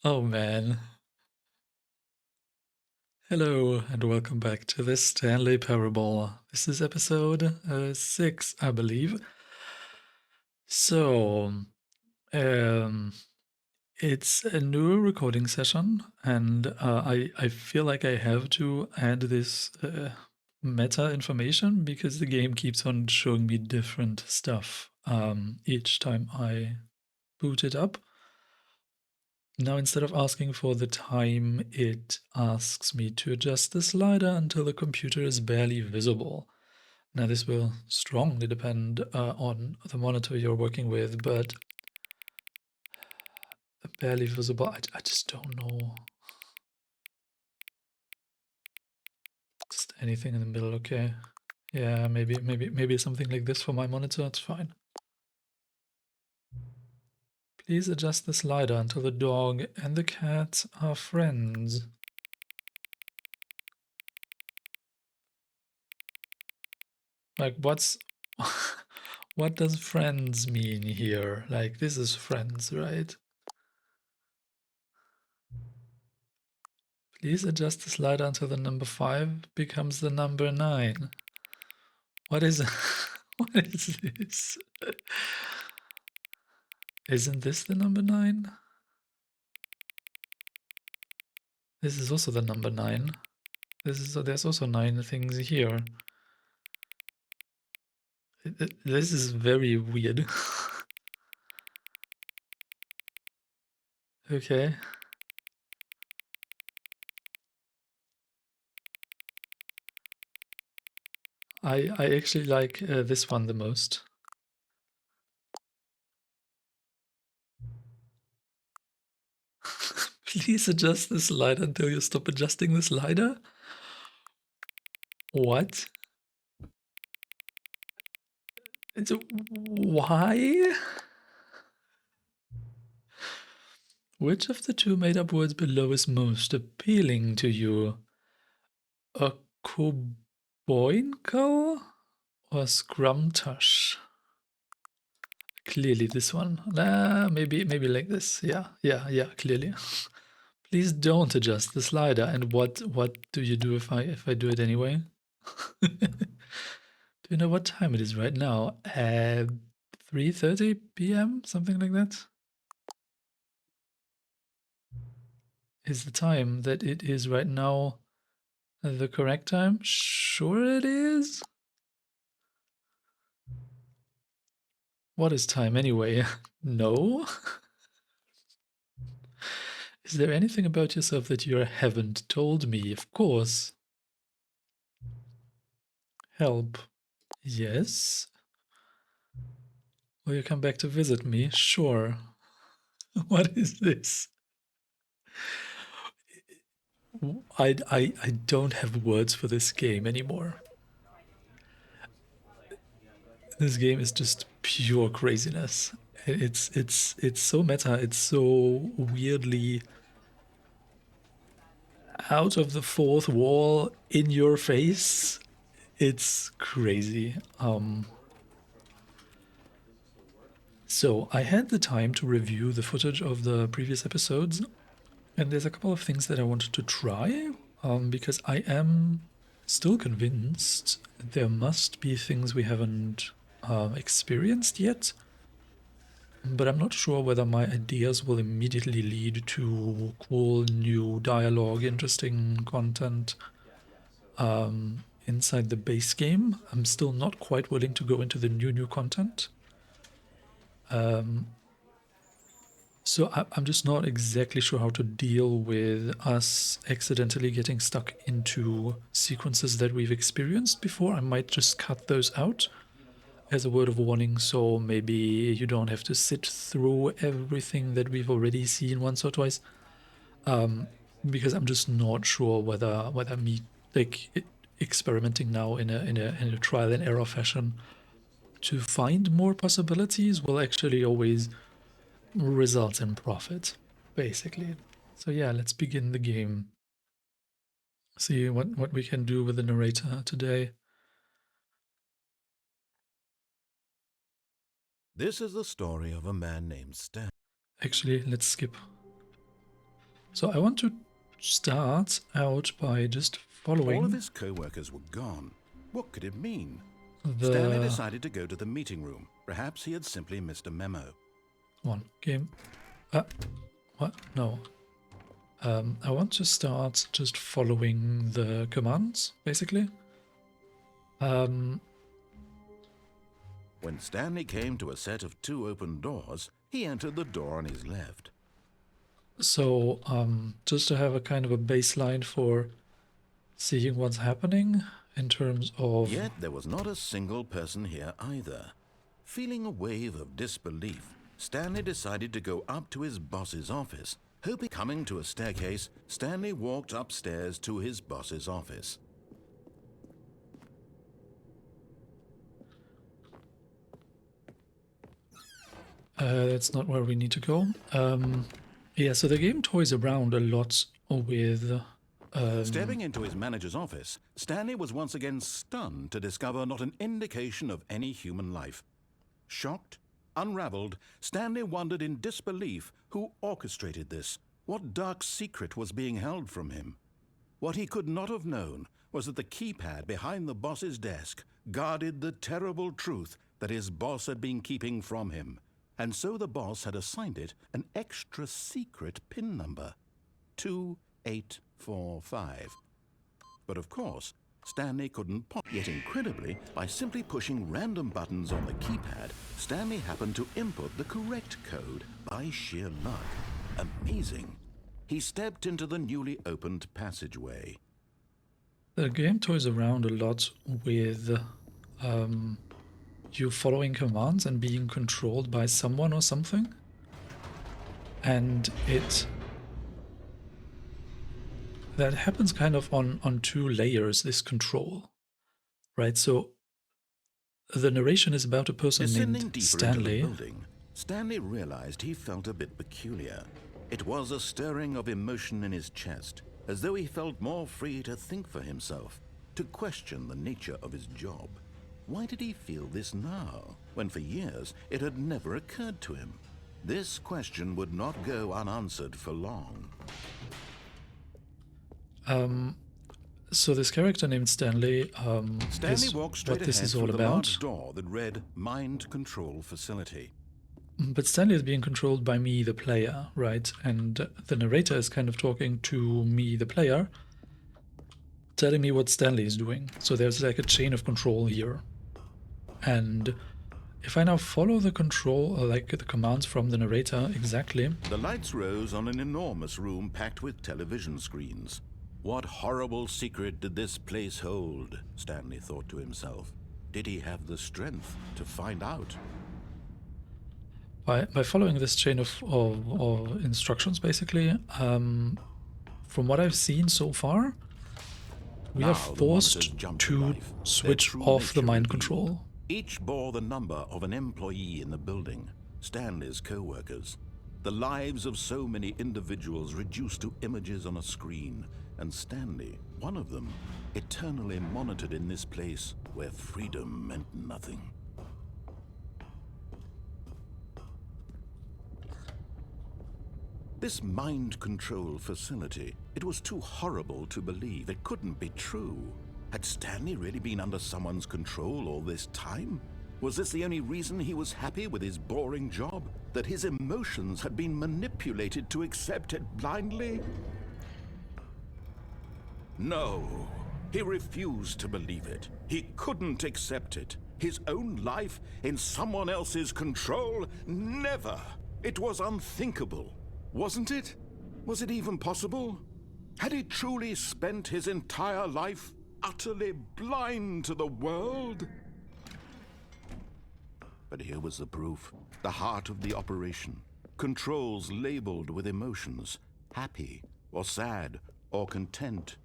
Oh man. Hello and welcome back to the Stanley Parable. This is episode 6, I believe. So, um, it's a new recording session, and I feel like I have to add this meta information because the game keeps on showing me different stuff each time I boot it up. Now, instead of asking for the time, it asks me to adjust the slider until the computer is barely visible. Now, this will strongly depend on the monitor you're working with, but barely visible, I just don't know. Just anything in the middle, okay. Yeah, maybe something like this for my monitor, it's fine. Please adjust the slider until the dog and the cat are friends. Like, what does friends mean here? Like, this is friends, right? Please adjust the slider until the number 5 becomes the number 9. What is what is this? Isn't this the number 9? This is also the number 9. There's also 9 things here. This is very weird. Okay. I actually like this one the most. Please adjust the slider until you stop adjusting the slider. What? Why? Which of the two made-up words below is most appealing to you? A koboinkle or scrumtush? Clearly this one. Maybe like this. Yeah, clearly. Please don't adjust the slider. And what do you do if I do it anyway? Do you know what time it is right now? 3:30 p.m. Something like that. Is the time that it is right now the correct time? Sure it is. What is time anyway? No? Is there anything about yourself that you haven't told me? Of course. Help. Yes. Will you come back to visit me? Sure. What is this? I don't have words for this game anymore. This game is just pure craziness. It's so meta. It's so weirdly out of the fourth wall, in your face. It's crazy. So I had the time to review the footage of the previous episodes, and there's a couple of things that I wanted to try, because I am still convinced there must be things we haven't experienced yet, but I'm not sure whether my ideas will immediately lead to cool new dialogue, interesting content inside the base game. I'm still not quite willing to go into the new content. So I'm just not exactly sure how to deal with us accidentally getting stuck into sequences that we've experienced before. I might just cut those out as a word of warning, so maybe you don't have to sit through everything that we've already seen once or twice. Because I'm just not sure whether me experimenting now in a trial and error fashion to find more possibilities will actually always result in profit, basically. So yeah, let's begin the game. See what we can do with the narrator today. This is the story of a man named Stan. Actually, let's skip. So I want to start out by just following All of his co-workers were gone. What could it mean? the Stanley decided to go to the meeting room. Perhaps he had simply missed a memo. game. What? No. I want to start just following the commands, basically. When Stanley came to a set of 2 open doors, he entered the door on his left. So, just to have a kind of a baseline for seeing what's happening in terms of... Yet there was not a single person here either. Feeling a wave of disbelief, Stanley decided to go up to his boss's office. Hoping coming to a staircase, Stanley walked upstairs to his boss's office. That's not where we need to go. Yeah, so the game toys around a lot with... Stepping into his manager's office, Stanley was once again stunned to discover not an indication of any human life. Shocked, unraveled, Stanley wondered in disbelief who orchestrated this, what dark secret was being held from him. What he could not have known was that the keypad behind the boss's desk guarded the terrible truth that his boss had been keeping from him, and so the boss had assigned it an extra secret PIN number, 2845. But of course, Stanley couldn't pop. Yet incredibly, by simply pushing random buttons on the keypad, Stanley happened to input the correct code by sheer luck. Amazing. He stepped into the newly opened passageway. The game toys around a lot with you following commands and being controlled by someone or something. And that happens kind of on 2 layers, this control, right? So the narration is about a person named Stanley. Into the building, Stanley realized he felt a bit peculiar. It was a stirring of emotion in his chest, as though he felt more free to think for himself, to question the nature of his job. Why did he feel this now, when for years it had never occurred to him? This question would not go unanswered for long. So this character named Stanley, Stanley walked straight what this ahead is all through the about. large door that read Mind Control Facility. But Stanley is being controlled by me, the player, right? And the narrator is kind of talking to me, the player, telling me what Stanley is doing. So there's like a chain of control here. And if I now follow the control, like the commands from the narrator exactly... The lights rose on an enormous room packed with television screens. What horrible secret did this place hold? Stanley thought to himself. Did he have the strength to find out? By following this chain of instructions, basically, from what I've seen so far, we are forced to switch off the mind control. Each bore the number of an employee in the building, Stanley's co-workers. The lives of so many individuals reduced to images on a screen, and Stanley, one of them, eternally monitored in this place where freedom meant nothing. This mind control facility, it was too horrible to believe. It couldn't be true. Had Stanley really been under someone's control all this time? Was this the only reason he was happy with his boring job? That his emotions had been manipulated to accept it blindly? No, he refused to believe it. He couldn't accept it. His own life in someone else's control? Never! It was unthinkable. Wasn't it? Was it even possible? Had he truly spent his entire life utterly blind to the world? But here was the proof. The heart of the operation. Controls labeled with emotions. Happy, or sad, or content.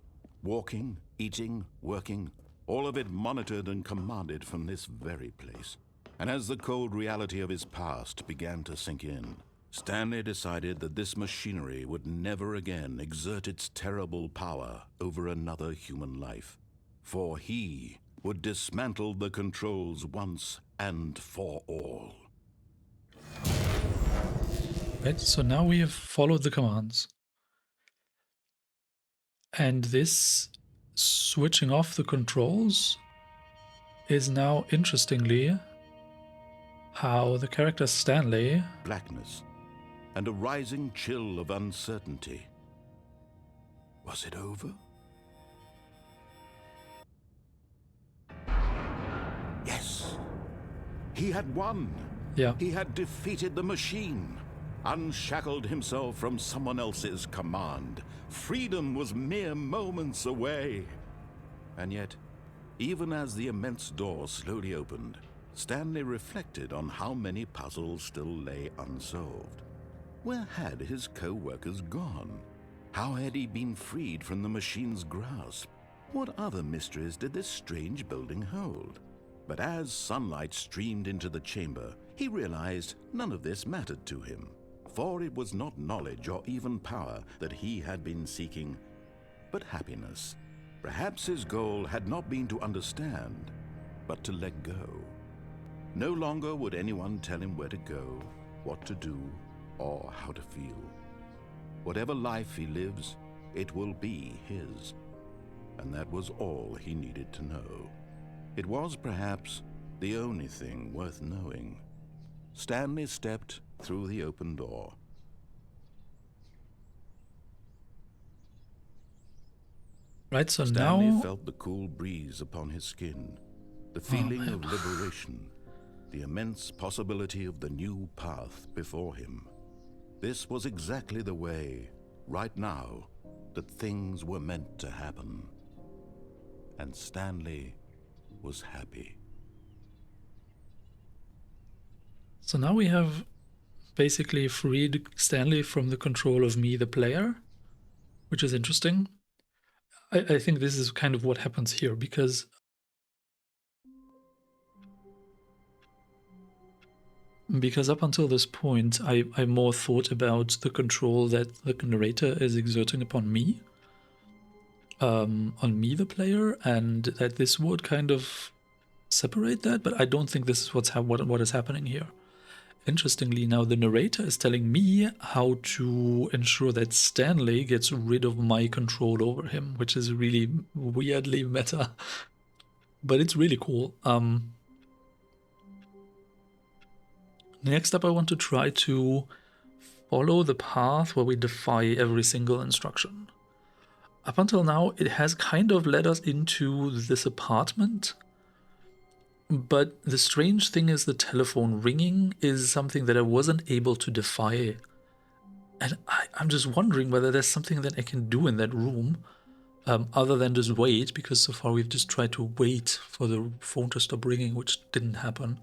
Walking, eating, working. All of it monitored and commanded from this very place. And as the cold reality of his past began to sink in, Stanley decided that this machinery would never again exert its terrible power over another human life. For he would dismantle the controls once and for all. Right, so now we have followed the commands. And this switching off the controls is now, interestingly, how the character Stanley... Blackness and a rising chill of uncertainty. Was it over? Yes. He had won. Yeah. He had defeated the machine, unshackled himself from someone else's command. Freedom was mere moments away. And yet, even as the immense door slowly opened, Stanley reflected on how many puzzles still lay unsolved. Where had his co-workers gone? How had he been freed from the machine's grasp? What other mysteries did this strange building hold? But as sunlight streamed into the chamber, he realized none of this mattered to him, for it was not knowledge or even power that he had been seeking, but happiness. Perhaps his goal had not been to understand, but to let go. No longer would anyone tell him where to go, what to do, or how to feel. Whatever life he lives, it will be his. And that was all he needed to know. It was perhaps the only thing worth knowing. Stanley stepped through the open door. Right, so Stanley now... felt the cool breeze upon his skin, the feeling of liberation, the immense possibility of the new path before him. This was exactly the way, right now, that things were meant to happen. And Stanley was happy. So now we have basically freed Stanley from the control of me, the player, which is interesting. I think this is kind of what happens here, because up until this point, I more thought about the control that the narrator is exerting upon me, on me, the player, and that this would kind of separate that, but I don't think this is what is happening here. Interestingly, now the narrator is telling me how to ensure that Stanley gets rid of my control over him, which is really weirdly meta, but it's really cool. Next up, I want to try to follow the path where we defy every single instruction. Up until now, it has kind of led us into this apartment, but the strange thing is the telephone ringing is something that I wasn't able to defy. And I'm just wondering whether there's something that I can do in that room, other than just wait, because so far we've just tried to wait for the phone to stop ringing, which didn't happen.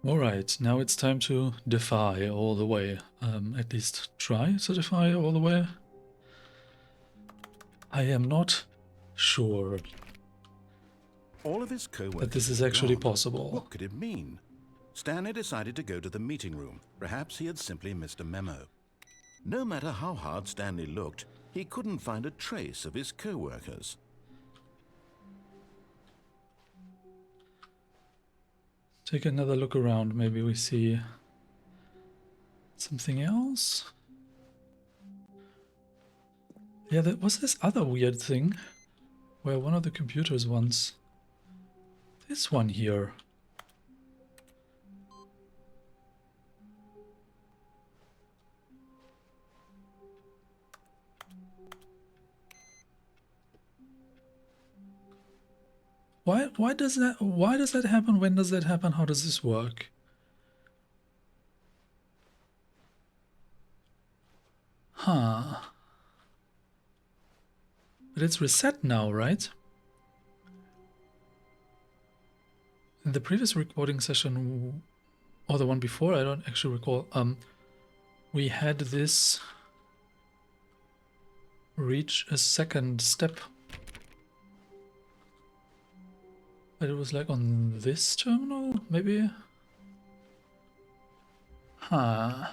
Alright, now it's time to defy all the way. At least try to defy all the way. I am not sure All of his co-workers that this is had actually gone. possible. What could it mean? Stanley decided to go to the meeting room. Perhaps he had simply missed a memo. No matter how hard Stanley looked, he couldn't find a trace of his co-workers. Take another look around, maybe we see something else? Yeah, there was this other weird thing where one of the computers once... This one here. Why does that happen? When does that happen? How does this work? Huh. But it's reset now, right? In the previous recording session, or the one before, I don't actually recall, we had this reach a second step. But it was like on this terminal, maybe? Huh.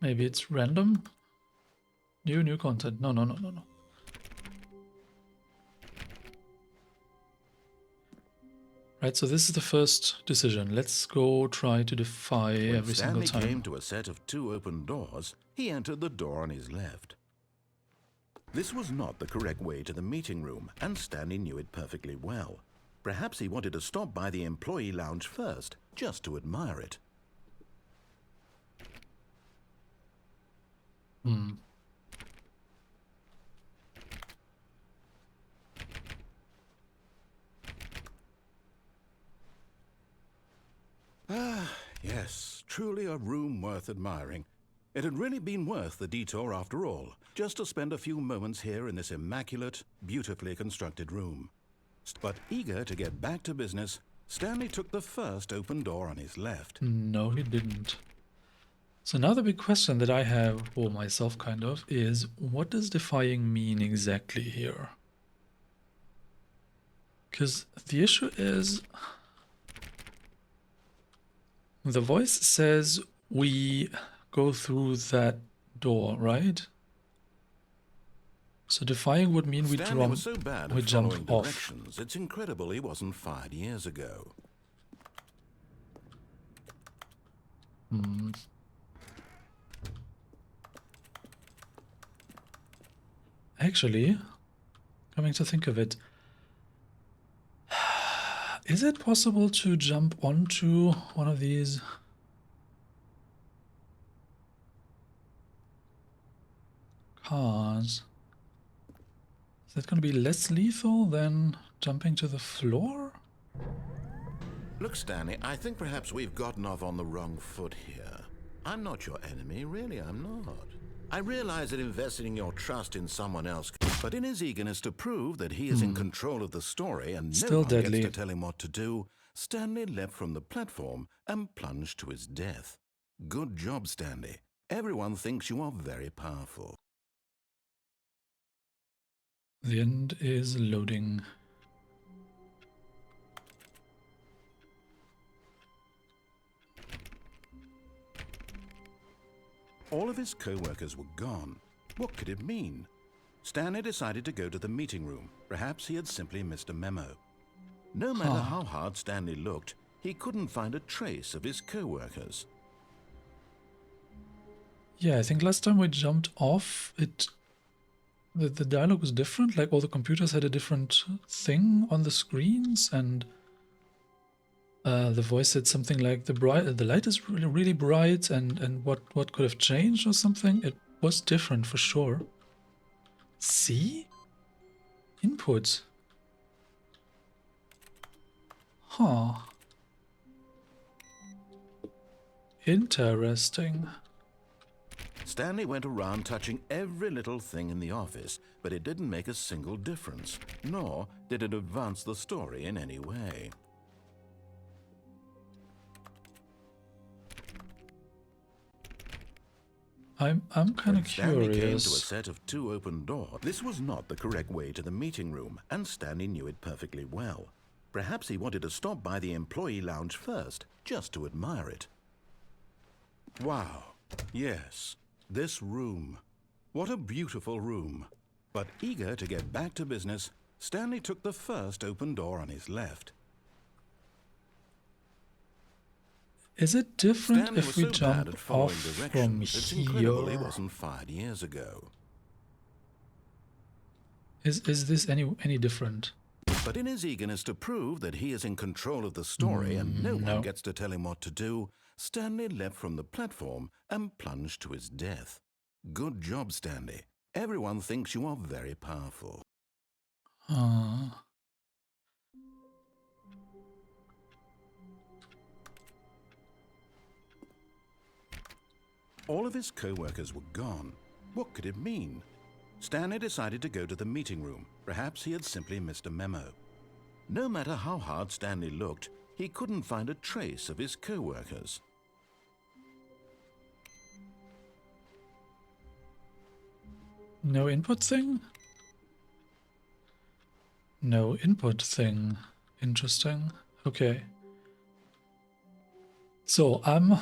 Maybe it's random? New content. No. Right, so this is the first decision. Let's go try to defy When every single Stanley time. came to a set of 2 open doors, he entered the door on his left. This was not the correct way to the meeting room, and Stanley knew it perfectly well. Perhaps he wanted to stop by the employee lounge first, just to admire it. Ah, yes, truly a room worth admiring. It had really been worth the detour after all, just to spend a few moments here in this immaculate, beautifully constructed room. But eager to get back to business, Stanley took the first open door on his left. No, he didn't. So now the big question that I have for myself kind of is, what does defying mean exactly here? Because the issue is, the voice says we go through that door, right? So defying would mean we Stanley was so bad at jump following off. directions, it's incredible he wasn't fired years ago. Actually, coming to think of it, is it possible to jump onto one of these? Cars? Is that going to be less lethal than jumping to the floor? Look, Stanley, I think perhaps we've gotten off on the wrong foot here. I'm not your enemy, really, I'm not. I realize that investing your trust in someone else, but in his eagerness to prove that he is in control of the story and Still no one deadly. gets to tell him what to do, Stanley leapt from the platform and plunged to his death. Good job, Stanley. Everyone thinks you are very powerful. The end is loading. All of his co-workers were gone. What could it mean? Stanley decided to go to the meeting room. Perhaps he had simply missed a memo. No matter how hard Stanley looked, he couldn't find a trace of his co-workers. Yeah, I think last time we jumped off, the dialogue was different. Like all the computers had a different thing on the screens, and the voice said something like the light is really bright, and what could have changed or something. It was different for sure. See? Input. Huh. Interesting. Stanley went around touching every little thing in the office, but it didn't make a single difference, nor did it advance the story in any way. I'm kind of Stanley came to a curious. set of 2 open doors. This was not the correct way to the meeting room, and Stanley knew it perfectly well. Perhaps he wanted to stop by the employee lounge first, just to admire it. Wow, yes, this room. What a beautiful room. But eager to get back to business, Stanley took the first open door on his left. Is it different Stanley if was we so bad jump at following off from directions, it's incredible he here? wasn't fired years ago. Is this any different? But in his eagerness to prove that he is in control of the story and no no. one gets to tell him what to do, Stanley leapt from the platform and plunged to his death. Good job, Stanley. Everyone thinks you are very powerful. All of his co-workers were gone. What could it mean? Stanley decided to go to the meeting room. Perhaps he had simply missed a memo. No matter how hard Stanley looked, he couldn't find a trace of his co-workers. No input thing? No input thing. Interesting. Okay. So I'm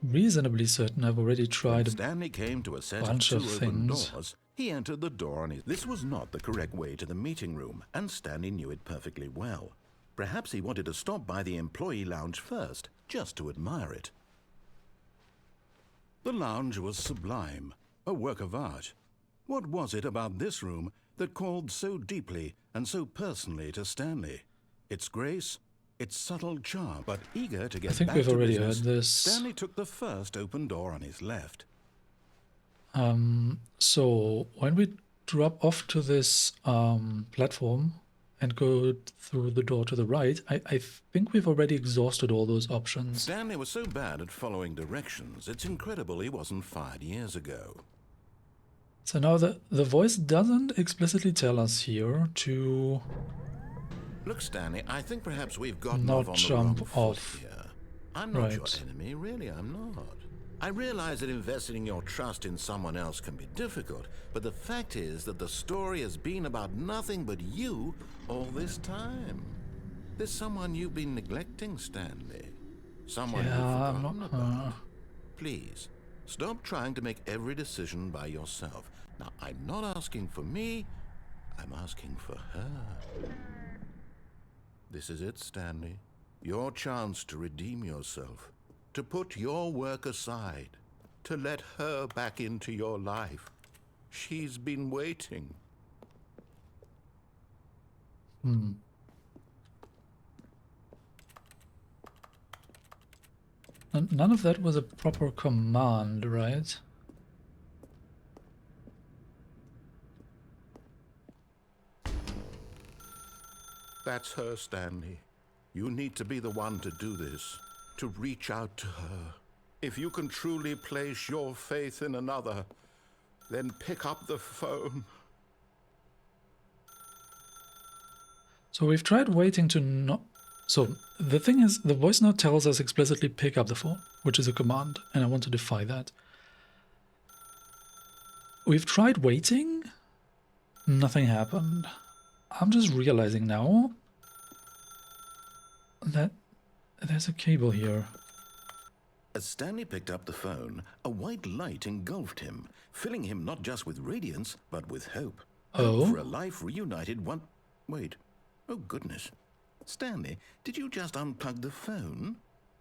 reasonably certain I've already tried When Stanley came to a set of bunch 2 of open things. doors, he entered the door on his... This was not the correct way to the meeting room, and Stanley knew it perfectly well. Perhaps he wanted to stop by the employee lounge first, just to admire it. The lounge was sublime, a work of art. What was it about this room that called so deeply and so personally to Stanley? Its grace, its subtle charm. But eager to get back to business, Stanley took the first open door on his left. So when we drop off to this platform and go through the door to the right, I think we've already exhausted all those options. Stanley was so bad at following directions, it's incredible he wasn't fired years ago. So now the voice doesn't explicitly tell us here to... Look, Stanley, I think perhaps we've gotten not off on the wrong jump foot off. here. I'm not your enemy, really, I'm not. I realize that investing your trust in someone else can be difficult, but the fact is that the story has been about nothing but you all this time. There's someone you've been neglecting, Stanley. Someone you've forgotten about. Please, stop trying to make every decision by yourself. Now, I'm not asking for me, I'm asking for her. This is it, Stanley. Your chance to redeem yourself. To put your work aside, to let her back into your life. She's been waiting. None of that was a proper command, right? That's her, Stanley. You need to be the one to do this. To reach out to her. If you can truly place your faith in another, then pick up the phone. So we've tried waiting to not... So the thing is, the voice note tells us explicitly pick up the phone, which is a command, and I want to defy that. We've tried waiting, nothing happened. I'm just realizing now that there's a cable here. As Stanley picked up the phone, a white light engulfed him, filling him not just with radiance, but with hope. Oh? Hope for a life reunited one... Wait. Oh, goodness. Stanley, did you just unplug the phone?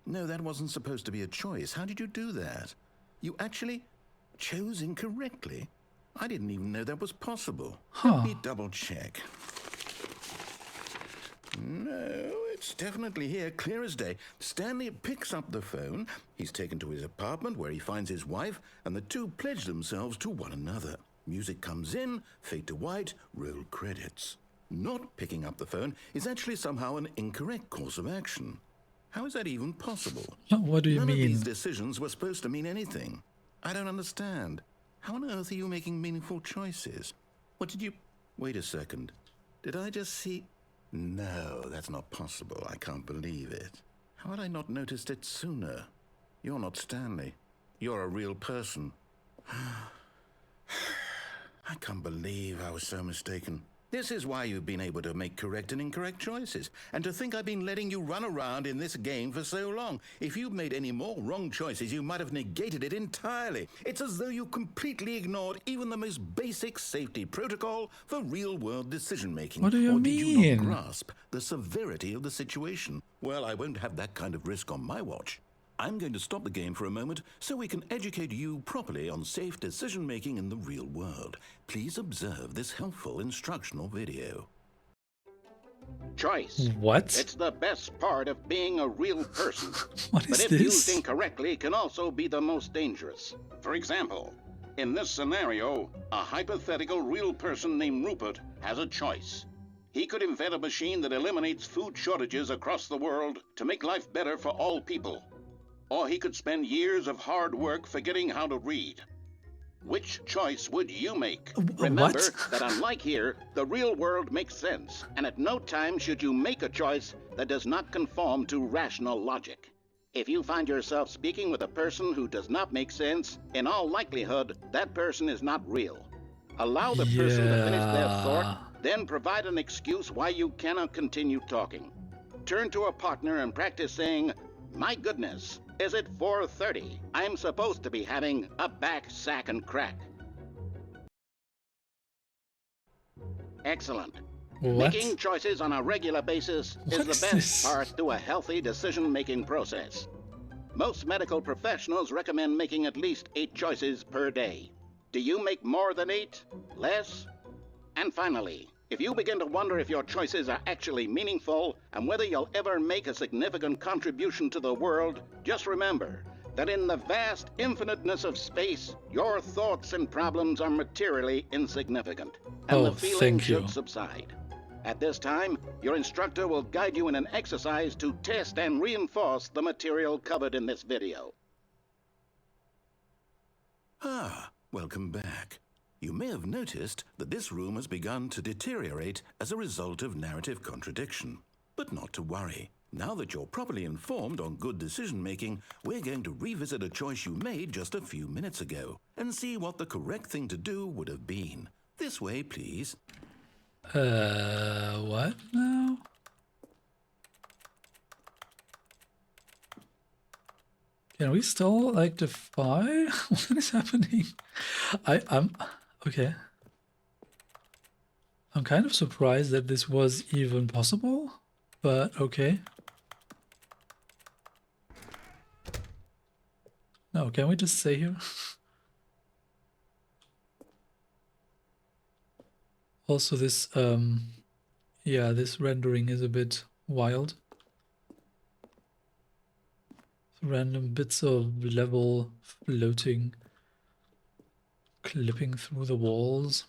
No, that wasn't supposed to be a choice. How did you do that? You actually chose incorrectly? I didn't even know that was possible. Let me double check. No, it's definitely here, clear as day. Stanley picks up the phone. He's taken to his apartment where he finds his wife, and the two pledge themselves to one another. Music comes in, fade to white, roll credits. Not picking up the phone is actually somehow an incorrect course of action. How is that even possible? What do you mean? None of these decisions were supposed to mean anything. I don't understand. How on earth are you making meaningful choices? What did you... Wait a second. Did I just see... No, that's not possible. I can't believe it. How had I not noticed it sooner? You're not Stanley. You're a real person. I can't believe I was so mistaken. This is why you've been able to make correct and incorrect choices. And to think I've been letting you run around in this game for so long. If you'd made any more wrong choices, you might have negated it entirely. It's as though you completely ignored even the most basic safety protocol for real-world decision-making. What do you or mean? Did you not grasp the severity of the situation? Well, I won't have that kind of risk on my watch. I'm going to stop the game for a moment so we can educate you properly on safe decision-making in the real world. Please observe this helpful instructional video. Choice. What? It's the best part of being a real person. What is but if this? used incorrectly, can also be the most dangerous. For example, in this scenario, a hypothetical real person named Rupert has a choice. He could invent a machine that eliminates food shortages across the world to make life better for all people. Or he could spend years of hard work forgetting how to read. Which choice would you make? Remember that unlike here, the real world makes sense, and at no time should you make a choice that does not conform to rational logic. If you find yourself speaking with a person who does not make sense, in all likelihood, that person is not real. Allow the person to finish their thought, then provide an excuse why you cannot continue talking. Turn to a partner and practice saying, "My goodness, is it 4:30? I'm supposed to be having a back, sack, and crack." Excellent. What? Making choices on a regular basis is What the is best this? part to a healthy decision-making process. Most medical professionals recommend making at least 8 choices per day. Do you make more than 8? Less? And finally, if you begin to wonder if your choices are actually meaningful and whether you'll ever make a significant contribution to the world, just remember that in the vast infiniteness of space, your thoughts and problems are materially insignificant, and the Oh, feeling thank you. should subside. At this time, your instructor will guide you in an exercise to test and reinforce the material covered in this video. Ah, welcome back. You may have noticed that this room has begun to deteriorate as a result of narrative contradiction. But not to worry. Now that you're properly informed on good decision-making, we're going to revisit a choice you made just a few minutes ago and see what the correct thing to do would have been. This way, please. What now? Can we still, like, defy? What is happening? I'm... Okay. I'm kind of surprised that this was even possible, but okay. No, can we just stay here? Also, this, yeah, this rendering is a bit wild. Random bits of level floating, clipping through the walls.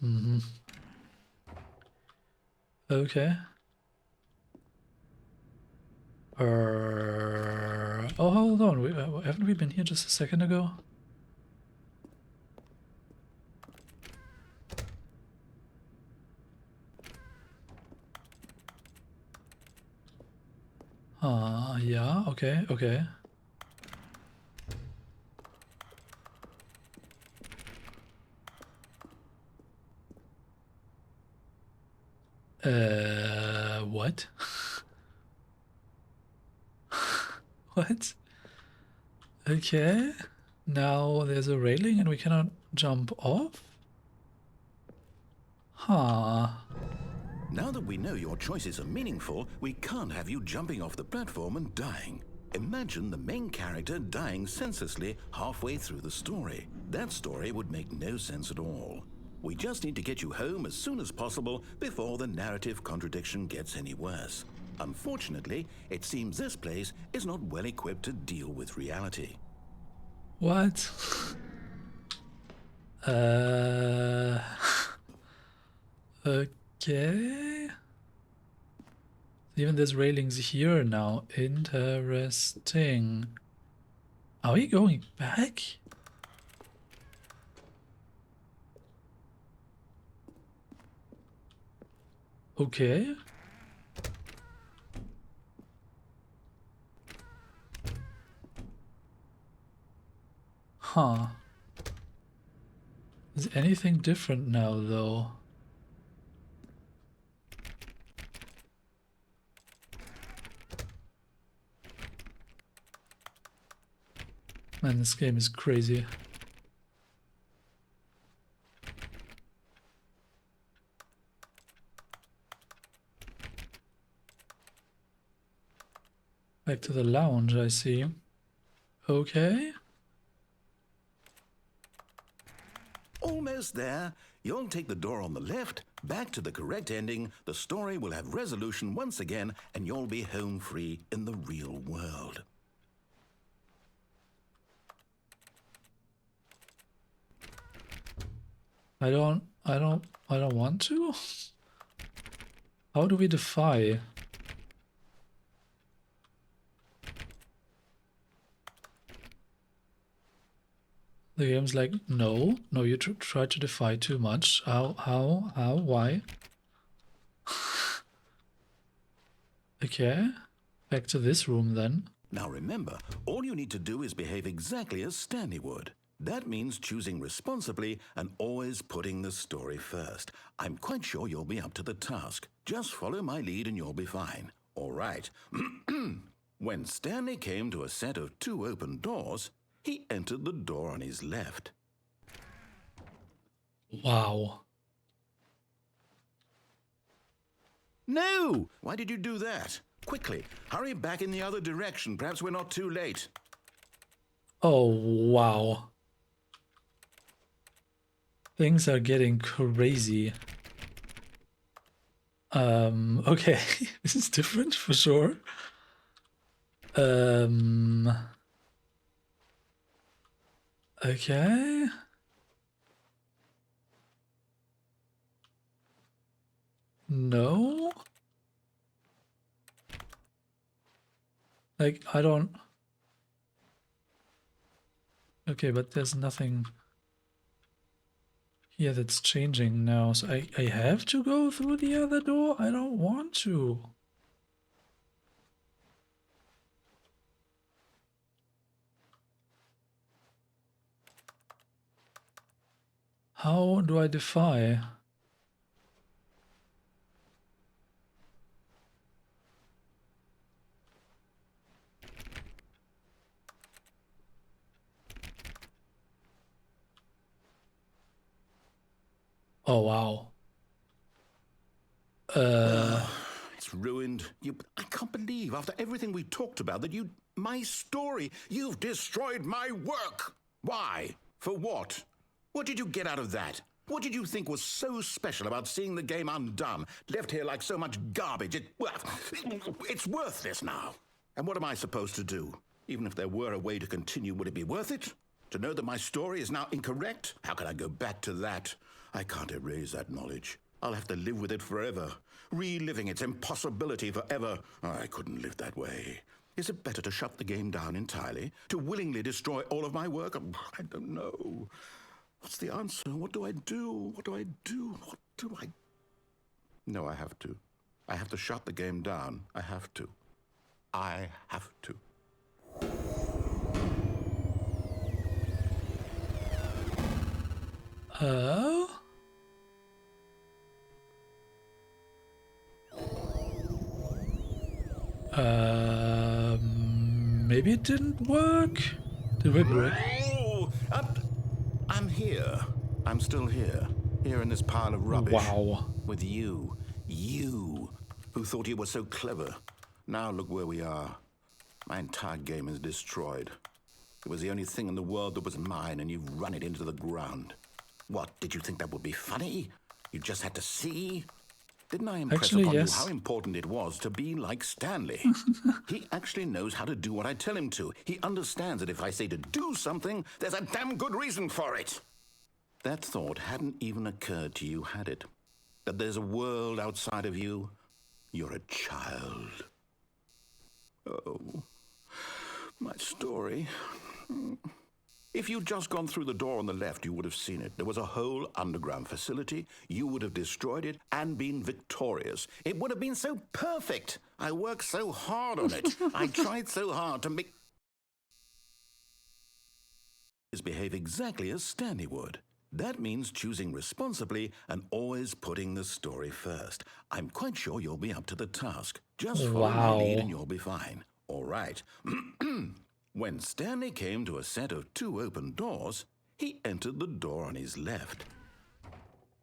Okay. Oh, hold on. Haven't we been here just a second ago? Yeah, okay, okay. What? What? Okay. Now there's a railing and we cannot jump off? Huh. Now that we know your choices are meaningful, we can't have you jumping off the platform and dying. Imagine the main character dying senselessly halfway through the story. That story would make no sense at all. We just need to get you home as soon as possible before the narrative contradiction gets any worse. Unfortunately, it seems this place is not well equipped to deal with reality. What? Okay. Even there's railings here now. Interesting. Are we going back? Okay. Huh. Is anything different now, though? Man, this game is crazy. Back to the lounge, I see. Okay. Almost there. You'll take the door on the left, back to the correct ending, the story will have resolution once again, and you'll be home free in the real world. I don't want to? How do we defy? The game's like, no, you try to defy too much. How, why? Okay, back to this room then. Now remember, all you need to do is behave exactly as Stanley would. That means choosing responsibly and always putting the story first. I'm quite sure you'll be up to the task. Just follow my lead and you'll be fine. All right. When Stanley came to a set of 2 open doors, he entered the door on his left. Wow. No! Why did you do that? Quickly, hurry back in the other direction. Perhaps we're not too late. Oh, wow. Things are getting crazy. Okay, this is different for sure. Okay. No. Like, I don't... Okay, but there's nothing here that's changing now. So I have to go through the other door? I don't want to. How do I defy? Oh, wow. It's ruined. I can't believe, after everything we talked about, that my story, you've destroyed my work. Why? For what? What did you get out of that? What did you think was so special about seeing the game undone, left here like so much garbage? It's worthless now. And what am I supposed to do? Even if there were a way to continue, would it be worth it? To know that my story is now incorrect? How can I go back to that? I can't erase that knowledge. I'll have to live with it forever, reliving its impossibility forever. I couldn't live that way. Is it better to shut the game down entirely? To willingly destroy all of my work? I don't know. What's the answer? What do I do? What do I do? What do I... No, I have to. I have to shut the game down. I have to. I have to. Oh? Maybe it didn't work. Did we break? Oh, I'm here. I'm still here. Here in this pile of rubbish. Wow. With you. You, who thought you were so clever. Now look where we are. My entire game is destroyed. It was the only thing in the world that was mine, and you've run it into the ground. What, did you think that would be funny? You just had to see? Didn't I impress upon you how important it was to be like Stanley? He actually knows how to do what I tell him to. He understands that if I say to do something, there's a damn good reason for it. That thought hadn't even occurred to you, had it? That there's a world outside of you? You're a child. Oh, my story. If you'd just gone through the door on the left, you would have seen it. There was a whole underground facility. You would have destroyed it and been victorious. It would have been so perfect. I worked so hard on it. I tried so hard to make... behave exactly as Stanley would. That means choosing responsibly and always putting the story first. I'm quite sure you'll be up to the task. Just follow my lead and you'll be fine. All right. When Stanley came to a set of 2 open doors, he entered the door on his left.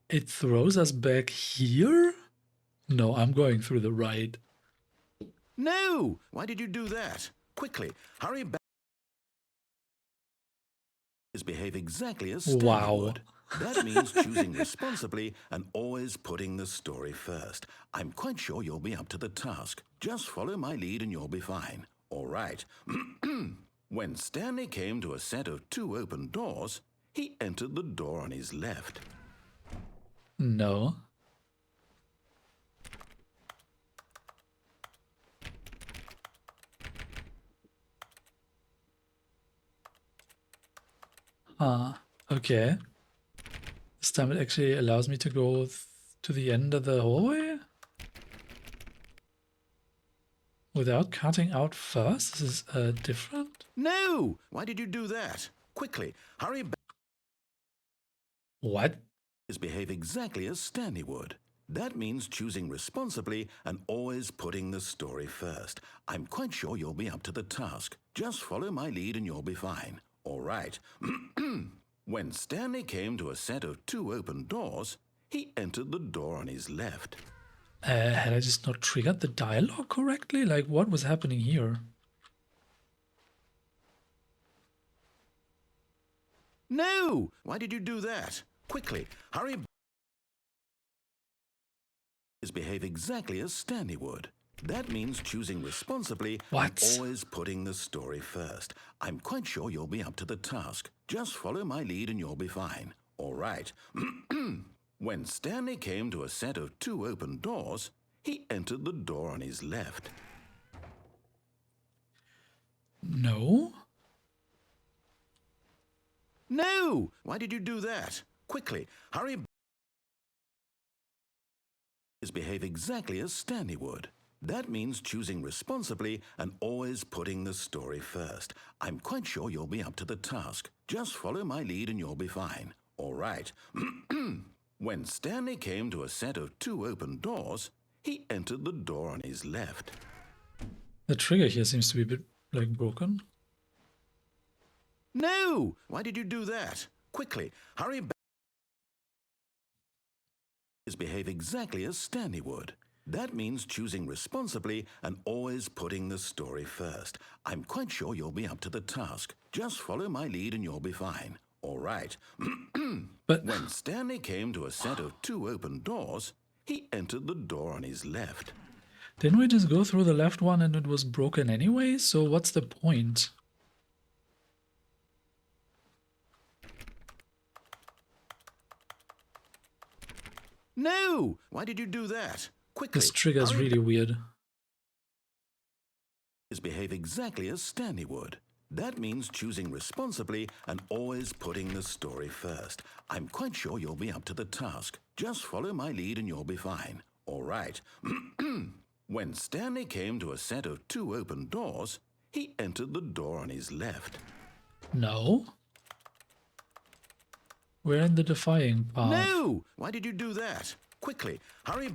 It throws us back here? No, I'm going through the right. No! Why did you do that? Quickly, hurry back. Behave exactly as Stanley would. That means choosing responsibly and always putting the story first. I'm quite sure you'll be up to the task. Just follow my lead and you'll be fine. All right. When Stanley came to a set of 2 open doors, he entered the door on his left. No. Okay. This time it actually allows me to go to the end of the hallway? Without cutting out first? This is different? No! Why did you do that? Quickly, hurry back. What? Behave exactly as Stanley would. That means choosing responsibly and always putting the story first. I'm quite sure you'll be up to the task. Just follow my lead and you'll be fine. All right. When Stanley came to a set of 2 open doors, he entered the door on his left. Had I just not triggered the dialogue correctly? Like, what was happening here? No! Why did you do that? Quickly, hurry. Behave exactly as Stanley would. That means choosing responsibly What? and always putting the story first. I'm quite sure you'll be up to the task. Just follow my lead and you'll be fine. All right. When Stanley came to a set of 2 open doors, he entered the door on his left. No? No! Why did you do that? Quickly, hurry. Behave exactly as Stanley would. That means choosing responsibly and always putting the story first. I'm quite sure you'll be up to the task. Just follow my lead and you'll be fine. All right. When Stanley came to a set of 2 open doors, he entered the door on his left. The trigger here seems to be a bit, like, broken. No! Why did you do that? Quickly, hurry back. Behave exactly as Stanley would. That means choosing responsibly and always putting the story first. I'm quite sure you'll be up to the task. Just follow my lead and you'll be fine. All right. But When Stanley came to a set of 2 open doors, he entered the door on his left. didn't we just go through the left one and it was broken anyway? So what's the point? No! Why did you do that? Quickly. This trigger is hurry really weird. behave exactly as Stanley would. That means choosing responsibly and always putting the story first. I'm quite sure you'll be up to the task. Just follow my lead and you'll be fine. All right. When Stanley came to a set of 2 open doors, he entered the door on his left. No? We're in the defying path. No! Why did you do that? Quickly, hurry.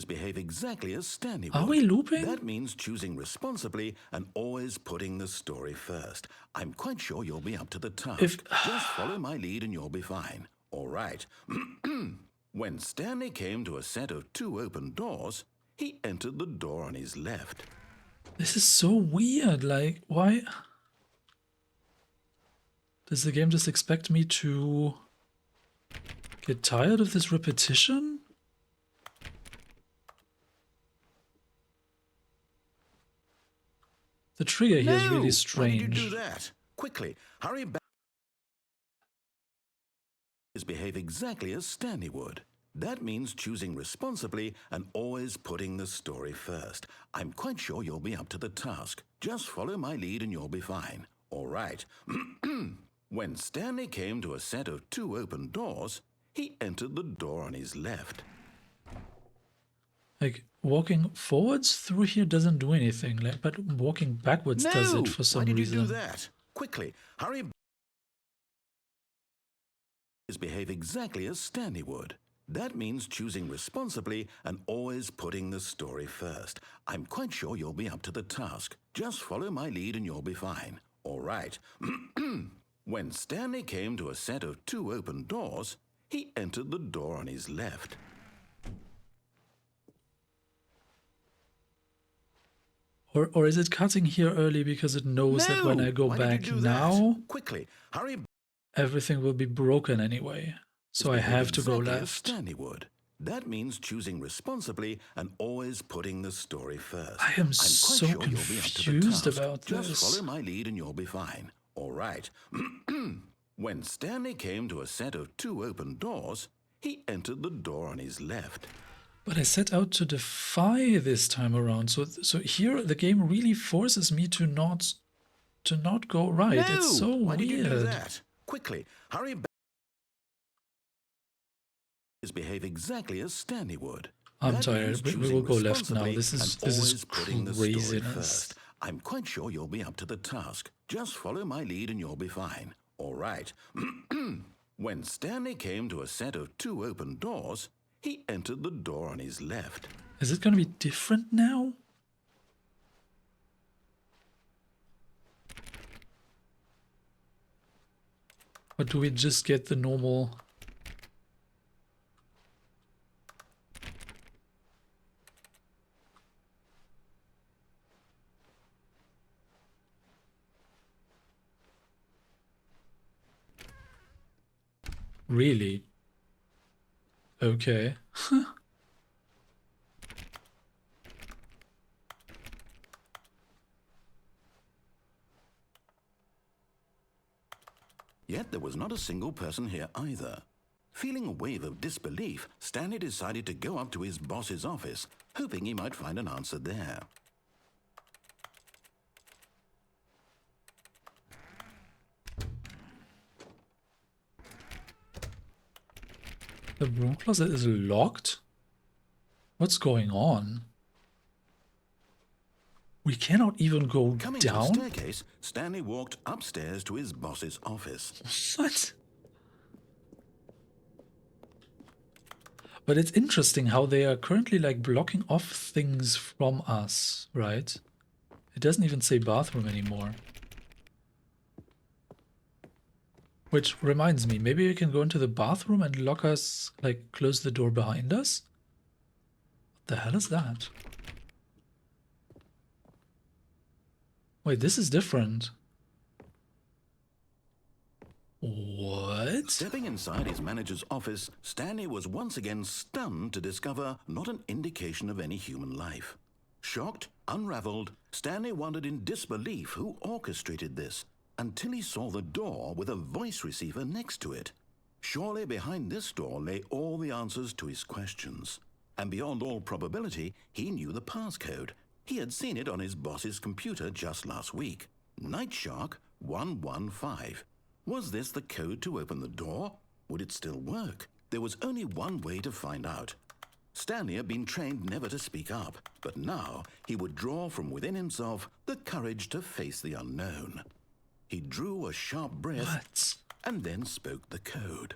Behave exactly as Stanley would. Are we looping? That means choosing responsibly and always putting the story first. I'm quite sure you'll be up to the task. Just follow my lead and you'll be fine. All right. When Stanley came to a set of 2 open doors, he entered the door on his left. This is so weird. Like, why? Does the game just expect me to get tired of this repetition? The trigger here is really strange. Why did you do that? Quickly, hurry back. Behave exactly as Stanley would. That means choosing responsibly and always putting the story first. I'm quite sure you'll be up to the task. Just follow my lead and you'll be fine. All right. When Stanley came to a set of 2 open doors, he entered the door on his left. Like, walking forwards through here doesn't do anything, like, but walking backwards does it for some Why did reason. you do that? Quickly, hurry. Behave exactly as Stanley would. That means choosing responsibly and always putting the story first. I'm quite sure you'll be up to the task. Just follow my lead and you'll be fine. All right. When Stanley came to a set of 2 open doors, he entered the door on his left. Or is it cutting here early because it knows that when I go Why did back you do that? now, Quickly, hurry. everything will be broken anyway. So I have to go Exactly as left. Stanley would. That means choosing responsibly and always putting the story first. I am I'm quite so sure you'll be up to the confused task. about Just this. follow my lead and you'll be fine. All right. When Stanley came to a set of 2 open doors, he entered the door on his left. But I set out to defy this time around. So here the game really forces me to not go right. It's so Why weird. did you do that? Quickly, hurry back. Behave exactly as Stanley would. I'm That tired. means We will go choosing left now. responsibly This is and always this putting the is story craziness. first. I'm quite sure you'll be up to the task. Just follow my lead and you'll be fine. All right. When Stanley came to a set of 2 open doors, he entered the door on his left. Is it going to be different now? Or do we just get the normal Really? Okay. Yet there was not a single person here either. Feeling a wave of disbelief, Stanley decided to go up to his boss's office, hoping he might find an answer there. The broom closet is locked? What's going on? We cannot even go Coming down? to the staircase, Stanley walked upstairs to his boss's office. What? But it's interesting how they are currently like blocking off things from us, right? It doesn't even say bathroom anymore. Which reminds me, maybe we can go into the bathroom and lock us, like close the door behind us? What the hell is that? Wait, this is different. What? Stepping inside his manager's office, Stanley was once again stunned to discover not an indication of any human life. Shocked, unraveled, Stanley wondered in disbelief who orchestrated this, until he saw the door with a voice receiver next to it. Surely behind this door lay all the answers to his questions. And beyond all probability, he knew the passcode. He had seen it on his boss's computer just last week. Nightshark 115. Was this the code to open the door? Would it still work? There was only one way to find out. Stanley had been trained never to speak up, but now he would draw from within himself the courage to face the unknown. He drew a sharp breath What? and then spoke the code.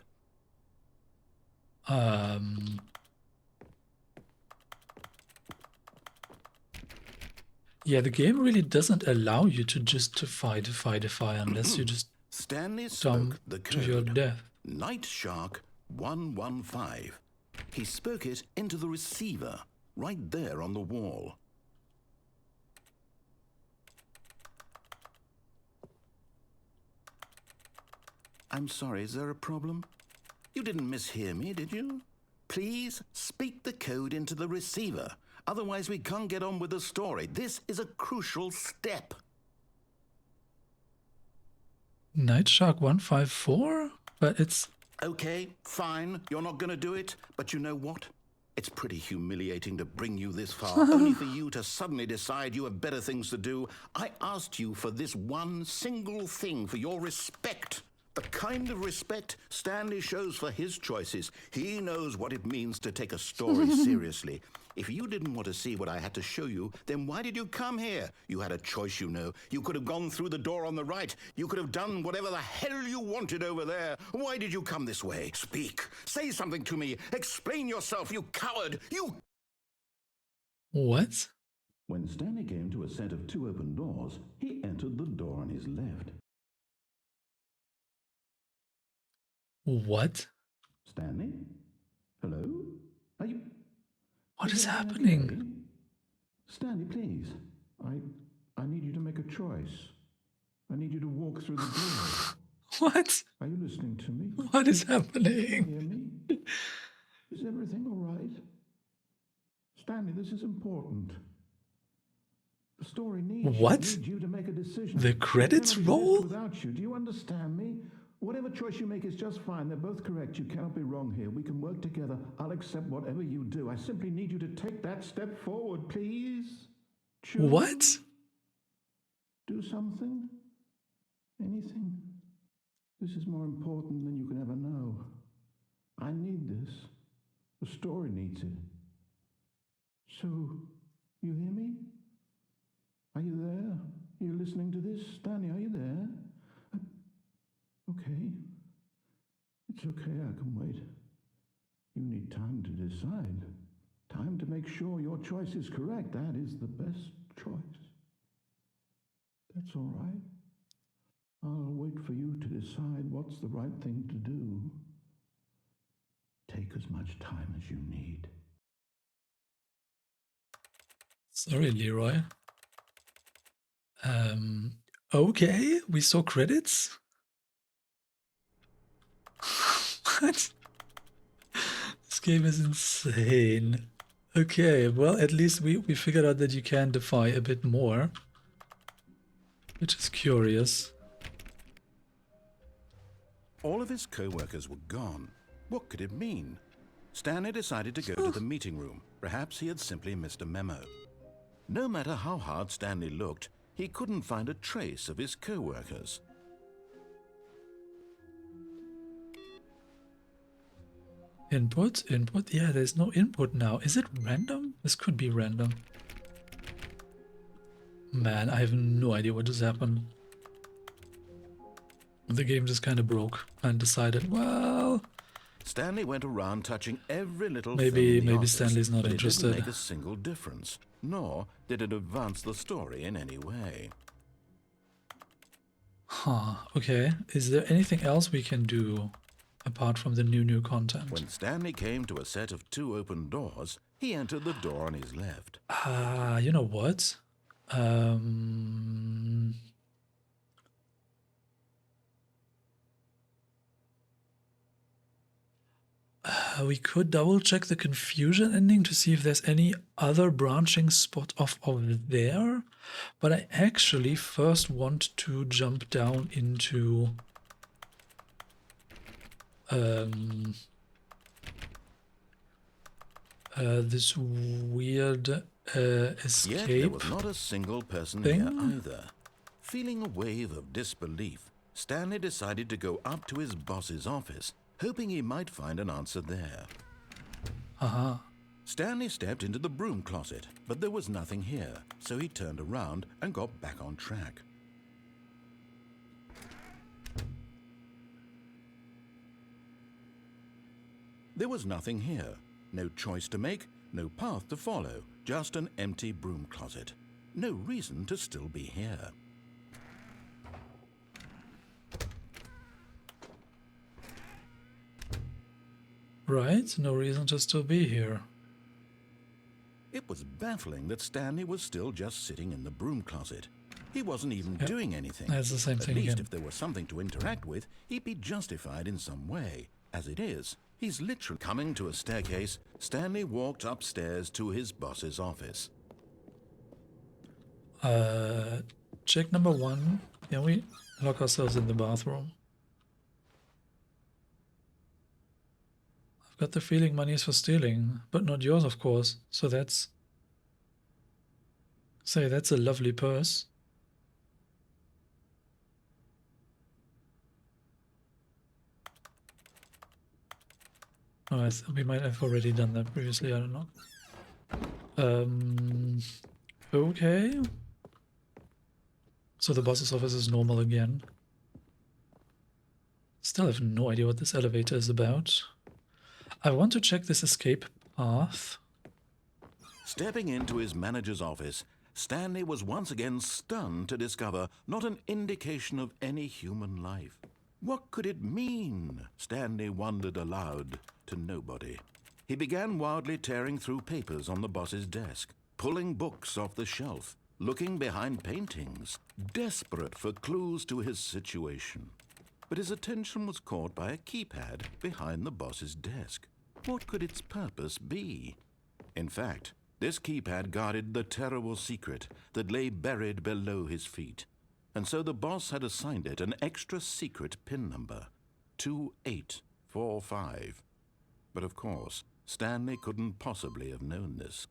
Yeah, the game really doesn't allow you to just defy unless you just Stanley jump spoke the to your code. death. Nightshark 115. He spoke it into the receiver, right there on the wall. I'm sorry, is there a problem? You didn't mishear me, did you? Please speak the code into the receiver. Otherwise, we can't get on with the story. This is a crucial step. Nightshark 154? But it's... Okay, fine. You're not going to do it. But you know what? It's pretty humiliating to bring you this far, only for you to suddenly decide you have better things to do. I asked you for this one single thing, for your respect. The kind of respect Stanley shows for his choices. He knows what it means to take a story seriously. If you didn't want to see what I had to show you, then why did you come here? You had a choice, you know. You could have gone through the door on the right. You could have done whatever the hell you wanted over there. Why did you come this way? Speak. Say something to me. Explain yourself, you coward. You... What? When Stanley came to a set of two open doors, he entered the door on his left. What? Stanley? Hello? Are you... What is everything happening? okay? Stanley, please. I need you to make a choice. I need you to walk through the door. What? Are you listening to me? What is Can you happening? hear me? Is everything all right? Stanley, this is important. The story needs What? needs you to make a decision. The credits It cannot exist roll? without you. Do you understand me? Whatever choice you make is just fine. They're both correct. You cannot be wrong here. We can work together. I'll accept whatever you do. I simply need you to take that step forward, please. Choose. What? Do something. Anything. This is more important than you can ever know. I need this. The story needs it. So, you hear me? Are you there? Are you listening to this? Stanley, are you there? Okay. It's okay, I can wait. You need time to decide. Time to make sure your choice is correct. That is the best choice. That's all right. I'll wait for you to decide what's the right thing to do. Take as much time as you need. Sorry, Leroy. Okay, we saw credits. What? This game is insane. Okay, well, at least we figured out that you can defy a bit more, which is curious. All of his co-workers were gone. What could it mean? Stanley decided to go to the meeting room. Perhaps he had simply missed a memo. No matter how hard Stanley looked, he couldn't find a trace of his co-workers. Input? Yeah, there's no input now. Is it random? This could be random. Man, I have no idea what just happened. The game just kind of broke and decided, well... Stanley went around touching every little maybe thing in the office, Stanley's not but interested. It didn't make a single difference, nor did it advance the story in any way. Huh, okay. Is there anything else we can do apart from the new content? When Stanley came to a set of 2 open doors, he entered the door on his left. You know what? We could double check the confusion ending to see if there's any other branching spot off of there, but I actually first want to jump down into this weird escape. Yet there was not a single person thing? here either. Feeling a wave of disbelief, Stanley decided to go up to his boss's office, hoping he might find an answer there. Stanley stepped into the broom closet, but there was nothing here, so he turned around and got back on track. There was nothing here. No choice to make, no path to follow, just an empty broom closet. No reason to still be here. Right, no reason to still be here. It was baffling that Stanley was still just sitting in the broom closet. He wasn't even doing anything. That's the same thing At least again. if there was something to interact with, he'd be justified in some way. As it is, he's literally coming to a staircase. Stanley walked upstairs to his boss's office. Check number 1. Can we lock ourselves in the bathroom? I've got the feeling money is for stealing, but not yours, of course. So that's... Say, that's a lovely purse. Oh, we might have already done that previously, I don't know. Okay. So the boss's office is normal again. Still have no idea what this elevator is about. I want to check this escape path. Stepping into his manager's office, Stanley was once again stunned to discover not an indication of any human life. What could it mean? Stanley wondered aloud to nobody. He began wildly tearing through papers on the boss's desk, pulling books off the shelf, looking behind paintings, desperate for clues to his situation. But his attention was caught by a keypad behind the boss's desk. What could its purpose be? In fact, this keypad guarded the terrible secret that lay buried below his feet. And so the boss had assigned it an extra secret PIN number, 2845. But of course, Stanley couldn't possibly have known this.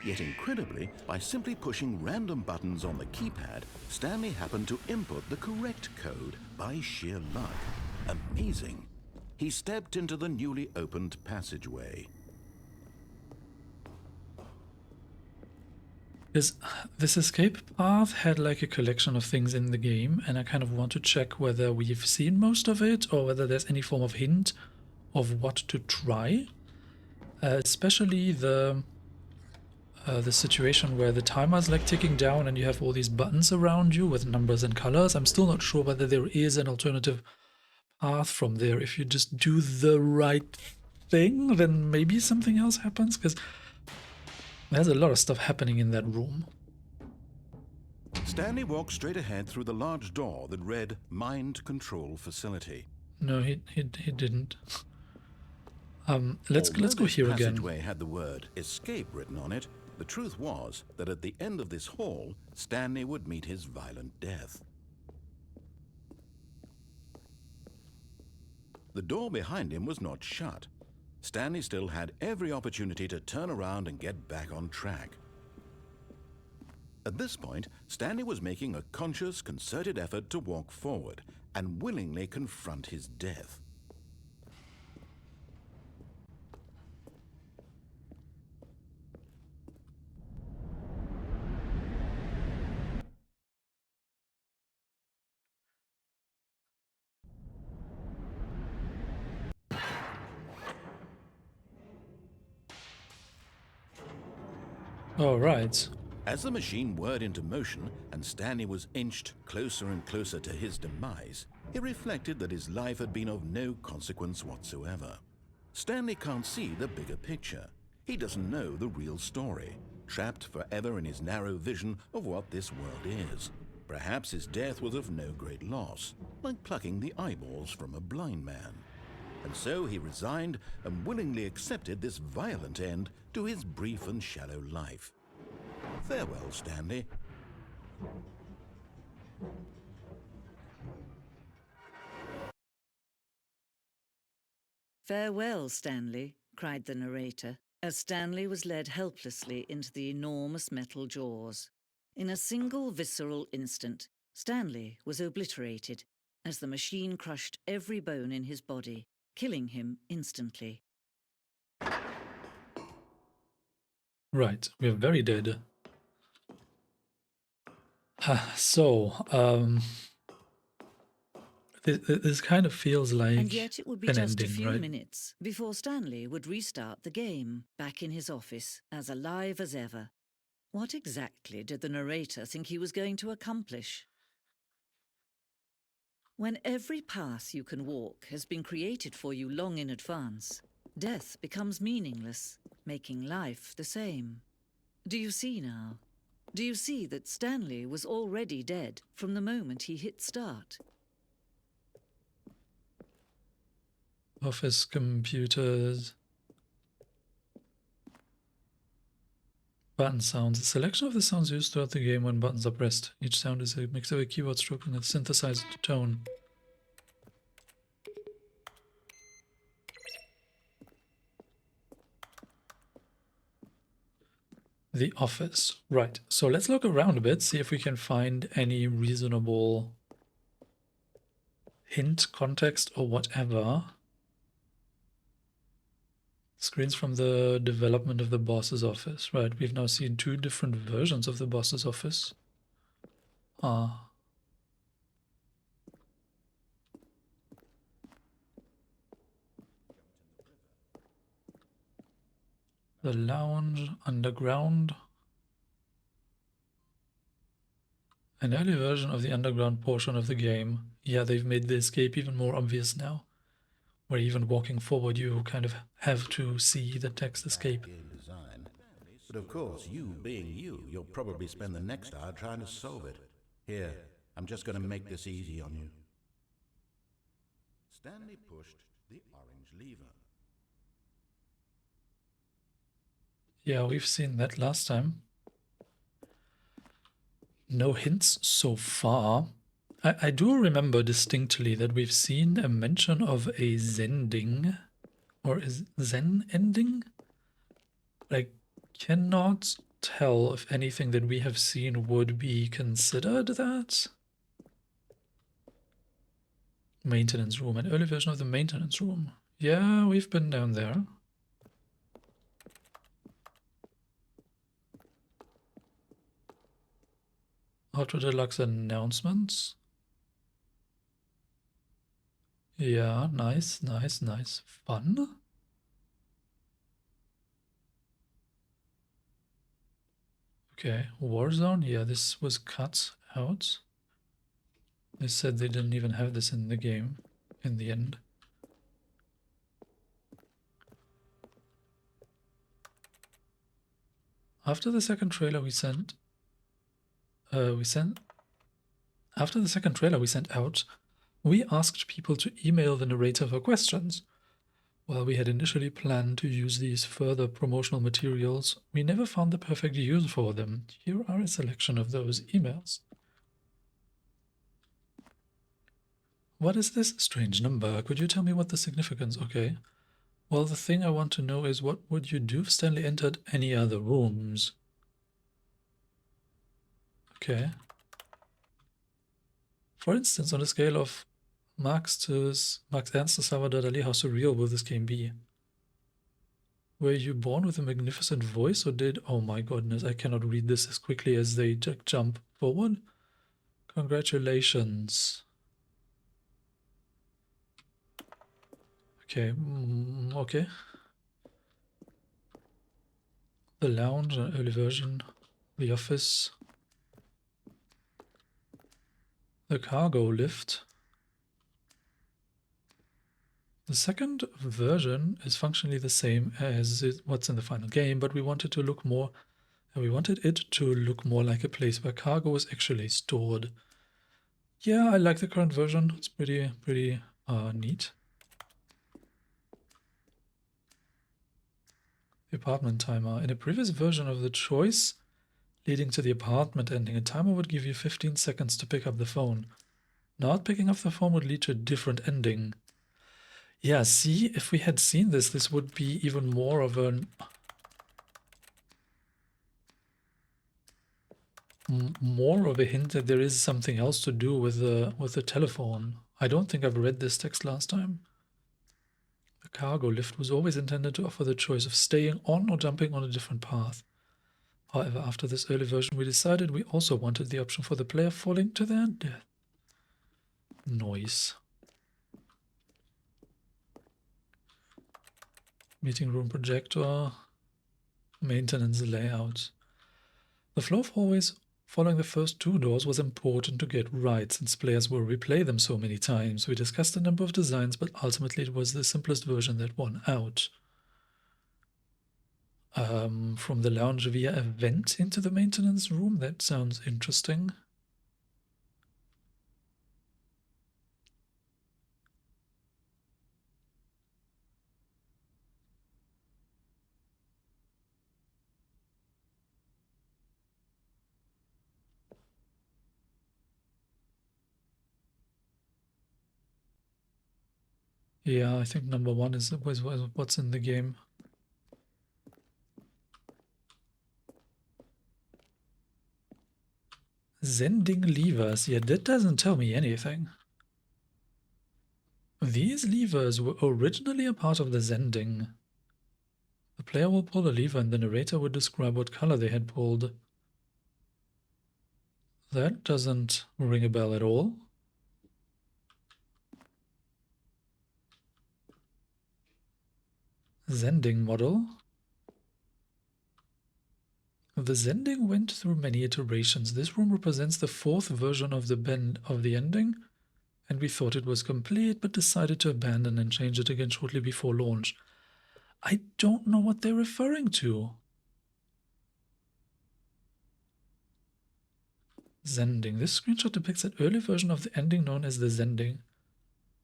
Yet incredibly, by simply pushing random buttons on the keypad, Stanley happened to input the correct code by sheer luck. Amazing. He stepped into the newly opened passageway. This escape path had like a collection of things in the game, and I kind of want to check whether we've seen most of it or whether there's any form of hint of what to try. Especially the situation where the timer is like ticking down and you have all these buttons around you with numbers and colors. I'm still not sure whether there is an alternative path from there. If you just do the right thing, then maybe something else happens, because there's a lot of stuff happening in that room. Stanley walked straight ahead through the large door that read Mind Control Facility. No, he didn't. Let's Although go this here again. passageway had the word escape written on it, the truth was that at the end of this hall, Stanley would meet his violent death. The door behind him was not shut. Stanley still had every opportunity to turn around and get back on track. At this point, Stanley was making a conscious, concerted effort to walk forward and willingly confront his death. All right. As the machine whirred into motion and Stanley was inched closer and closer to his demise, he reflected that his life had been of no consequence whatsoever. Stanley can't see the bigger picture. He doesn't know the real story, trapped forever in his narrow vision of what this world is. Perhaps his death was of no great loss, like plucking the eyeballs from a blind man. And so he resigned and willingly accepted this violent end to his brief and shallow life. Farewell, Stanley. "Farewell, Stanley," cried the narrator, as Stanley was led helplessly into the enormous metal jaws. In a single visceral instant, Stanley was obliterated as the machine crushed every bone in his body, killing him instantly. Right, we're very dead. This kind of feels like And yet it would be an just ending, a few right? minutes before Stanley would restart the game, back in his office, as alive as ever. What exactly did the narrator think he was going to accomplish? When every path you can walk has been created for you long in advance, death becomes meaningless, making life the same. Do you see now? Do you see that Stanley was already dead from the moment he hit start? Office computers. Button sounds. A selection of the sounds used throughout the game when buttons are pressed. Each sound is a mix of a keyboard stroke and a synthesized tone. The office. Right. So let's look around a bit, see if we can find any reasonable hint, context, or whatever. Screens from the development of the boss's office. Right, we've now seen two different versions of the boss's office. The lounge, underground. An early version of the underground portion of the game. Yeah, they've made the escape even more obvious now. Where even walking forward, you kind of have to see the text escape. Game design. But of course, you being you, you'll probably spend the next hour trying to solve it. Here, I'm just going to make this easy on you. Stanley pushed the orange lever. Yeah, we've seen that last time. No hints so far. I do remember distinctly that we've seen a mention of a Zending, or is Zen ending? I cannot tell if anything that we have seen would be considered that. Maintenance room, an early version of the maintenance room. Yeah, we've been down there. Ultra Deluxe announcements. Yeah, nice, nice, nice. Fun. Okay, Warzone. Yeah, this was cut out. They said they didn't even have this in the game in the end. After the second trailer we sent out, We asked people to email the narrator for questions. While we had initially planned to use these further promotional materials, we never found the perfect use for them. Here are a selection of those emails. What is this strange number? Could you tell me what the significance? Okay. Well, the thing I want to know is what would you do if Stanley entered any other rooms? Okay. For instance, on a scale of Max Ernst to Salvador Dali, how surreal will this game be? Were you born with a magnificent voice, or did... Oh my goodness, I cannot read this as quickly as they jump forward. Congratulations. Okay, okay. The lounge, an early version. The office. The cargo lift. The second version is functionally the same as what's in the final game, but we wanted to look more, and we wanted it to look more like a place where cargo is actually stored. Yeah, I like the current version. It's pretty neat. The apartment timer. In a previous version of the choice leading to the apartment ending, a timer would give you 15 seconds to pick up the phone. Not picking up the phone would lead to a different ending. Yeah, see, if we had seen this, this would be even more of a hint that there is something else to do with the telephone. I don't think I've read this text last time. The cargo lift was always intended to offer the choice of staying on or jumping on a different path. However, after this early version, we decided we also wanted the option for the player falling to their death. Noise. Meeting room projector. Maintenance layout. The flow of hallways following the first two doors was important to get right, since players will replay them so many times. We discussed a number of designs, but ultimately it was the simplest version that won out. From the lounge via a vent into the maintenance room. That sounds interesting. Yeah, I think number one is what's in the game. Sending levers. Yeah, that doesn't tell me anything. These levers were originally a part of the sending. The player will pull a lever and the narrator would describe what color they had pulled. That doesn't ring a bell at all. Sending model. The sending went through many iterations. This room represents the fourth version of the ending, and we thought it was complete, but decided to abandon and change it again shortly before launch. I don't know what they're referring to. Sending. This screenshot depicts an early version of the ending known as the sending,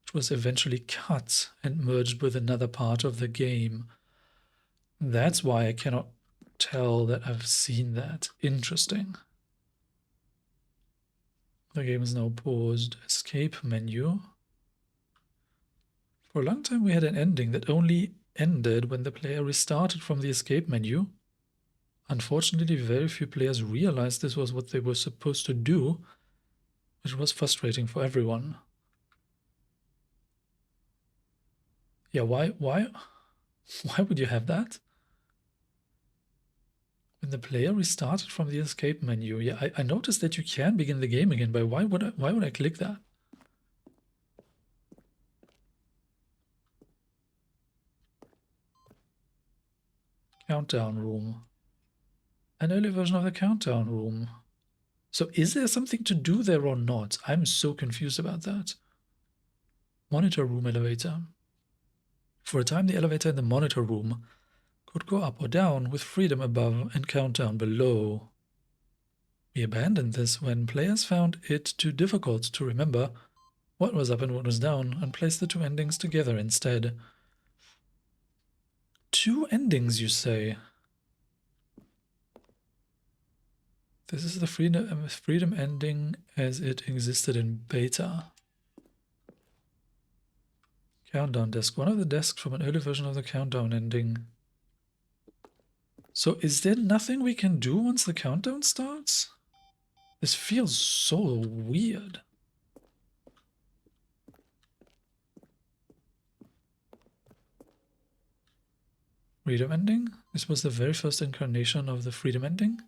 which was eventually cut and merged with another part of the game. That's why I cannot tell that I've seen that. Interesting. The game is now paused. Escape menu. For a long time we had an ending that only ended when the player restarted from the escape menu. Unfortunately, very few players realized this was what they were supposed to do, which was frustrating for everyone. Yeah, why would you have that? When the player restarted from the escape menu. Yeah, I noticed that you can begin the game again, but why would I click that? Countdown room. An early version of the countdown room. So is there something to do there or not? I'm so confused about that. Monitor room elevator. For a time, the elevator in the monitor room could go up or down with freedom above and countdown below. We abandoned this when players found it too difficult to remember what was up and what was down, and place the two endings together instead. Two endings, you say? This is the freedom ending as it existed in beta. Countdown desk. One of the desks from an early version of the countdown ending. So is there nothing we can do once the countdown starts? This feels so weird. Freedom ending? This was the very first incarnation of the freedom ending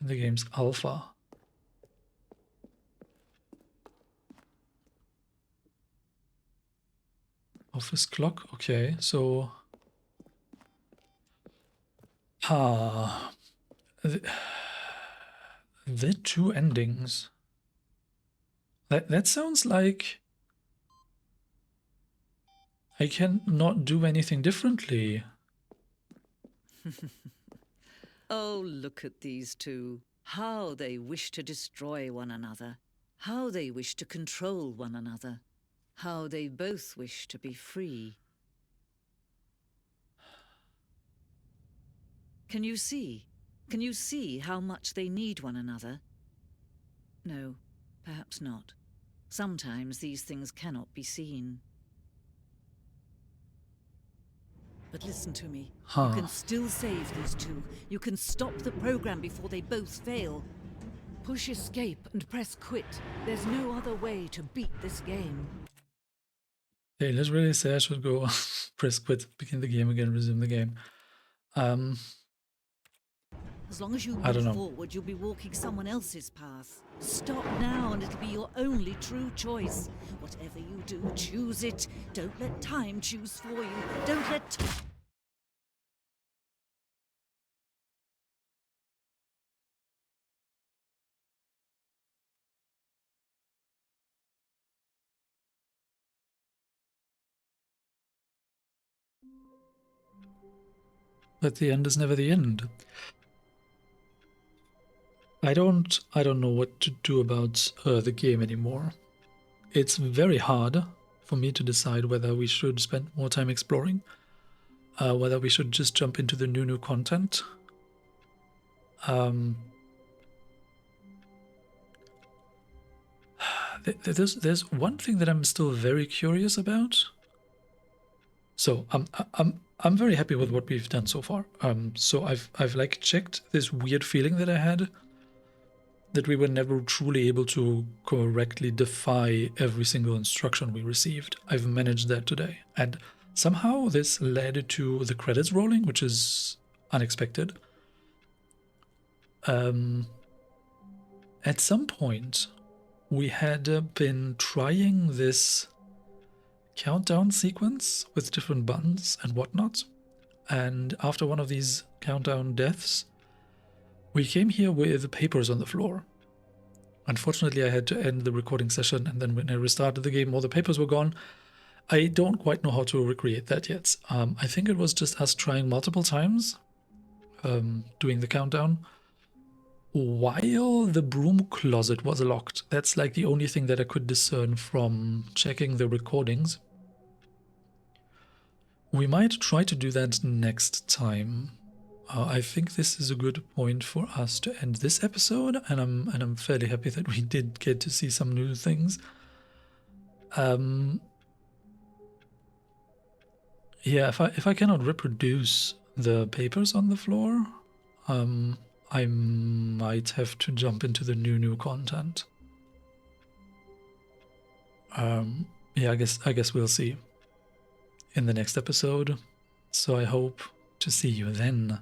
in the game's alpha. Office clock, okay, so... The two endings. That sounds like I can not do anything differently. Oh, look at these two. How they wish to destroy one another. How they wish to control one another. How they both wish to be free. Can you see? Can you see how much they need one another? No, perhaps not. Sometimes these things cannot be seen. But listen to me. You can still save these two. You can stop the program before they both fail. Push escape and press quit. There's no other way to beat this game. They literally say I should go press quit, begin the game again, resume the game. As long as you I don't move know. forward, you'll be walking someone else's path. Stop now and it'll be your only true choice. Whatever you do, choose it. Don't let time choose for you. Don't let... But the end is never the end. I don't know what to do about the game anymore. It's very hard for me to decide whether we should spend more time exploring, whether we should just jump into the new content. There's one thing that I'm still very curious about. So I'm very happy with what we've done so far. So I've like checked this weird feeling that I had that we were never truly able to correctly defy every single instruction we received. I've managed that today, and somehow this led to the credits rolling, which is unexpected. At some point, we had been trying this countdown sequence with different buttons and whatnot, and after one of these countdown deaths, we came here with papers on the floor. Unfortunately, I had to end the recording session, and then when I restarted the game, all the papers were gone. I don't quite know how to recreate that yet. I think it was just us trying multiple times, doing the countdown, while the broom closet was locked. That's like the only thing that I could discern from checking the recordings. We might try to do that next time. I think this is a good point for us to end this episode, and I'm fairly happy that we did get to see some new things. Yeah, if I cannot reproduce the papers on the floor, I might have to jump into the new content. Yeah, I guess we'll see in the next episode. So I hope to see you then.